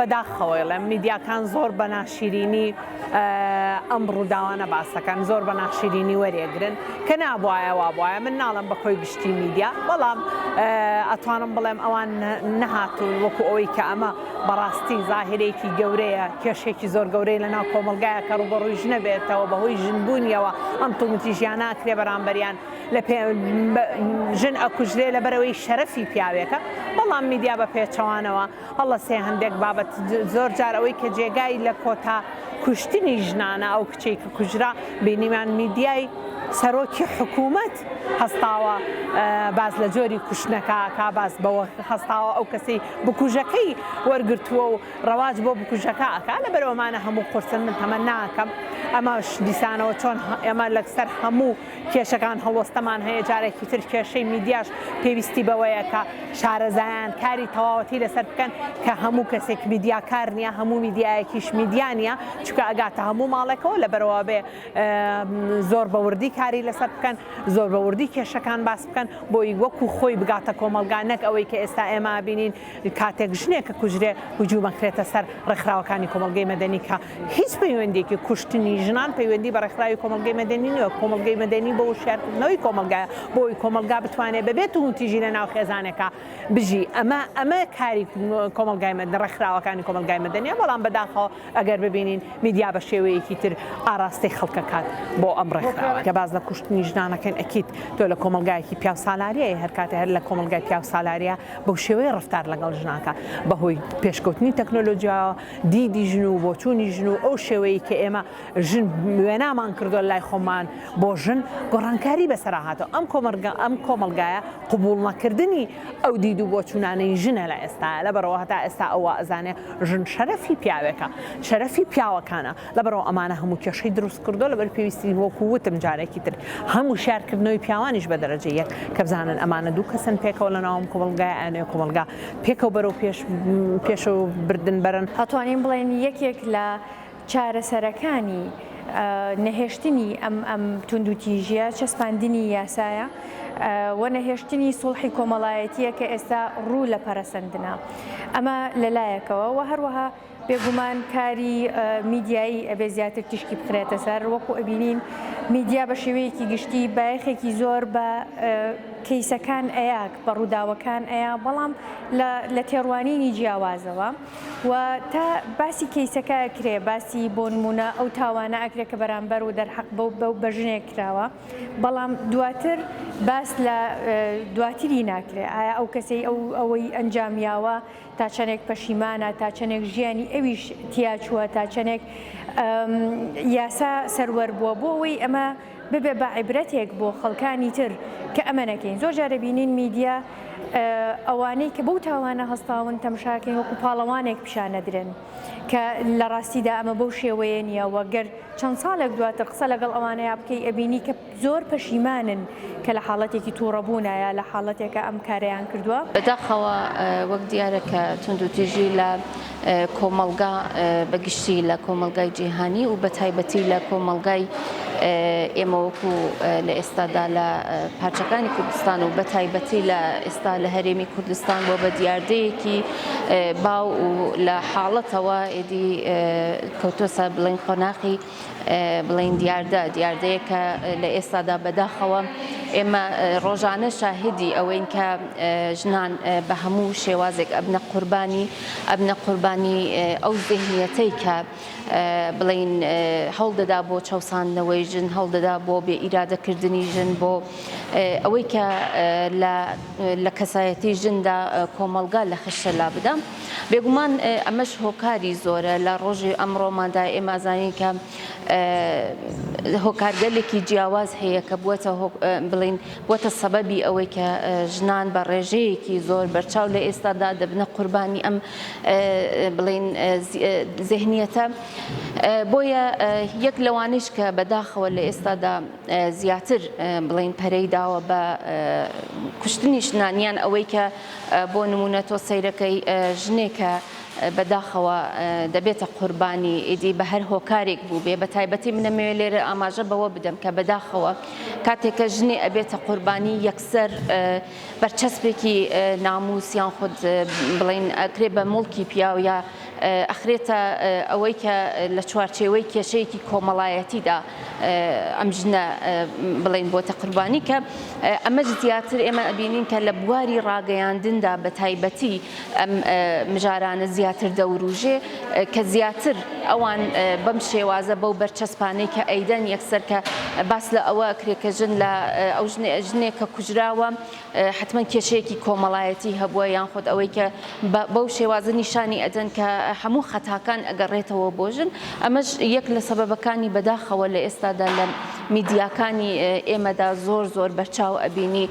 بەداخەوەی لە میدیاکان زۆر بە ناشرینی ئەم ڕووداوانە باسەکان زۆر بە ناشرینی وەرێگرن کە نابواە وا بواە من ناڵم بەخۆی گشتی میدیا بەڵام ئەتوانم بڵێم ئەوان نەهاتون وەکو ئەوەی کە ئەمە بەڕاستی زاهرێکی گەورەیە کێشێکی زۆر گەورەی لەناو کۆمەلگایە کە ڕوبەڕووی ژنە بێتەوە بەهۆی ژنبوونیەوە ئەم تومەتی ژیان ناکرێ بەرامبەریان لە ژن ئەکوژرێ لەبەرەوەی شەرەفی پیاوێکە بەڵام میدیا بە پێچەوانەوە هەڵە سێ هەندێک بابەت زۆر جار ئەوەی کە جێگای لە کۆتا کوشتنی ژنانە ئەو کچەی کە کوژرا بینیمان میدیای سەرۆکی حکوومەت هەستاوە باز لە جۆری کوشتنەکە کا باز بەوە هەستاوە ئەو کەسەی بکوژەکەی وەرگرتووە و ڕەواج بۆ بکوژەکە ئەکا لە بەرەوەمانە هەموو قورسن من تەمە ناکەم ئەمەش دیسانەوە چۆن ئێمە لەسەر هەموو کێشەکان هەڵوەستەمان هەیە جارێکی تر کێشەی میدیاش پێویستی بەوەیە کە شارەزایان کاری تەواوەتی لەسەر بکەن کە هەموو کەسێک میدیاکار نییە هەموو میدیایەکیش میدیانە چکە ئەگاتە هەموو ماڵێکەوە لە بەرەوە بێ زۆر بەوردی کاری لەسەر بکەن زۆر بەوردی کێشەکان باس بکەن بۆی وەکو خۆی بگاتە کۆمەلگا نەک ئەوەی کە ئێستا ئێمە بینین کاتێک ژنێکە کوژرێ هجوومەکرێتە سەر ڕێکخراوەکانی کۆمەلگەی مەدەنی کە هیچ پەیوەندێکی کوشتنی ژنان پەیوەندی بە ڕێکخراوی کۆمەلگەی مەدەنی نیوە کۆمەلگەی مەدەنی بۆ شارکردنەوەی کۆمەلگایە بۆی کۆمەلگا بتوانێت بەبێت و تیژی لە ناو خێزانێکە بژی ئەمە کاری کۆمەلگای مەدەنی ڕێکخراوەکانی کۆمەلگای مەدەنیە بەڵام بەداخەوە ئەگەر ببینین میدیا بە شێوەیەکی تر ئاراستەی خەڵکەکات بۆ ئەم ڕێکخراوە کە باز لە کوشتنی ژنانەکەن ئەکید تۆ لە کۆمەلگایەکی پیاو سالاریە هەر کاتە هەر لە کۆمەلگای پیاو سالاریە بەو شێوەیە ڕفتار لەگەڵ ژناکە بەهۆی پێشکەوتنی تەکنۆلۆژیاوە دیدی ژن و بۆچوونی ژن و ئەو شێوەیە کە ئێمە ژن وێنامان کردو لای خۆمان بۆ ژن گۆڕانکاری بەسەرا هاتەوە ئەم کۆمەلگایە قبول نەکردنی ئەو دید و بۆچوونانەی ژنە لە ئێستا لەبەرەوە هەتا ئێستا ئەوە ئەزانێ ژن شەرەفی پیاوێکە شەرەفی پیاوەکانە لەبەرەوە ئەمانە هەموو کێشەی دروست کردو لەبەر پێویستی وەکو وتم جارێکی تر هەموو شارکردنەوەی پیاوانیش بە دەرەجە یەک کە بزانن ئەمانە دوو کەسن پێکەوە لە ناوم کۆمەلگای ئەنێ کۆمەلگا پێکەوە بەرەو پێشە و بردن بەرن هەتوانین بڵێن یەکێک لە چارەسەرەکانی نەهێشتنی ئەم توندوتیژیە چەسپاندنی یاسایە و نەهێشتنی سوڵحی کۆمەڵایەتیە کە ئێستا ڕوو لە پەرەسەندنە ئەمە لەلایەکەوە و هەروەها بێگومان کاری میدیایی ئەبێ زیاتر تشکی بخرێتە سەر وەکو ئەبینین میدیا بە شێوەیەکی گشتی بایەخێکی زۆر بە کەیسەکان ئەیاک بە ڕووداوەکان ئەیە بەڵام لە تێڕوانینی جیاوازەوە و تا باسی کەیسەکە ئەکرێ باسی بۆ نمونە ئەو تاوانە ئەکرێ کە بەرامبەر و دەرحەق بە ژنێک کراوە بەڵام دواتر باس لە دواتری ناکرێ ئایا ئەو کەسەی ئەوەی ئەنجامیاوە تا چەندێک پەشیمانە تا چەندێک ژیانی ئەویش تیاچووە تا چەندێک یاسا سەروەر بووە بۆ ئەوەی ئەمە ببێ بە عیبرەتێک بۆ خەڵکانی تر کە ئەمە نەکەین زۆر جارە بینین میدیا ئەوانەی کە بەو تاوانە هەستاون تەماشاکەین وەکو پاڵەوانێک پیشانەدرن کە لە ڕاستیدا ئەمە بەو شێوەیە نییە وەگەر چەند ساڵێک دواتر قسە لەگەڵ ئەوانەیە بکەی ئەبینی کە زۆر پەشیمانن کە لە حاڵەتێکی تووڕەبوونایە لە حاڵەتێکە ئەم کاریان کردووە بەداخەوە وەک دیارە کە توندوتیژی لە کۆمەلگا بەگشتی لە کۆمەلگای جیهانی و بە تایبەتی لە کۆمەلگای ئێمە وەکو لە ئێستادا لە پارچەکانی کوردستان و بە تایبەتی لە ئێستا لە هەرێمی کوردستان بۆ بە دیاردەیەکی باو و لە حاڵەتەوە ئێدی کەوتۆسە بڵین قۆناغی بڵین دیاردەیە کە لە ئێستادا بەداخەوە ئێمە ڕۆژانە شاهدی ئەوەین کە ژنان بە هەموو شێوازێک ئەبنە قوربانی ئەو ذهنیەتەی کە بڵین هەڵدەدا بۆ چەوساندنەوەی ژن هەڵدەدا بۆ بێ ئیرادەکردنی ژن بۆ ئەوەی کە لە کەسایەتی ژندا کۆمەلگا لە خشە لا بدەم بێگومان ئەمەش هۆکاری زۆرە لە ڕۆژی ئەمڕۆماندا ئێمە زانین کە هۆکارگەلێکی جیاواز هەیە کە بڵین بووەتە سەبەبی ئەوەی کە ژنان بە ڕێژەیەکی زۆر بەرچاو لە ئێستادا دەبنە قوربانی ئەم بڵین ذهنیەتە بۆیە یەک لەوانش کە بەداخەوە لە ئێستادا زیاتر بڵین پەرەی داوە بە کوشتنی ژنانیان ئەوەی کە بۆ نمونە تۆ سەیرەکەی ژنێکە بەداخەوە دەبێتە قوربانی ئیدی بە هەر هۆکارێک بوو بێ بە تایبەتی منەمەوێت لێرە ئاماژە بەوە بدەم کە بەداخەوە کاتێککە ژنێ ئەبێتە قوربانی یەکسەر بەرچەسپێکی ناموسیان خود بڵین ئەکرێ بە مڵکی پیاو یا ئەخرێتە ئەوەی کە لە چوارچێوەی کێشەیەکی کۆمەڵایەتیدا ئەم ژنە بڵین بۆتە قوربانی کە ئەمەش زیاتر ئێمە ئەبینین کە لە بواری ڕاگەیاندندا بە تایبەتی ئەم مژارانە زیاتر دەوروژێ کە زیاتر ئەوان بەم شێوازە بەو بەرچەسپانەی کە ئەیدەن یەکسەر کە باس لە ئەوە کرێکە ژن لە ئەو ژنێک کە کوژراوە حتمما کێشەیەکی کۆمەڵایەتی هەبووە یان خۆت ئەوەی کە بەو شێوازە نیشانی ئەدەن کە هەموو خەتاکان ئەگەڕێتەوە بۆ ژن ئەمەش یەک لە سەبەبەکانی بەداخەوە لە ئێستادا لە میدیاکانی ئێمەدا زۆر بەرچاو ئەبینی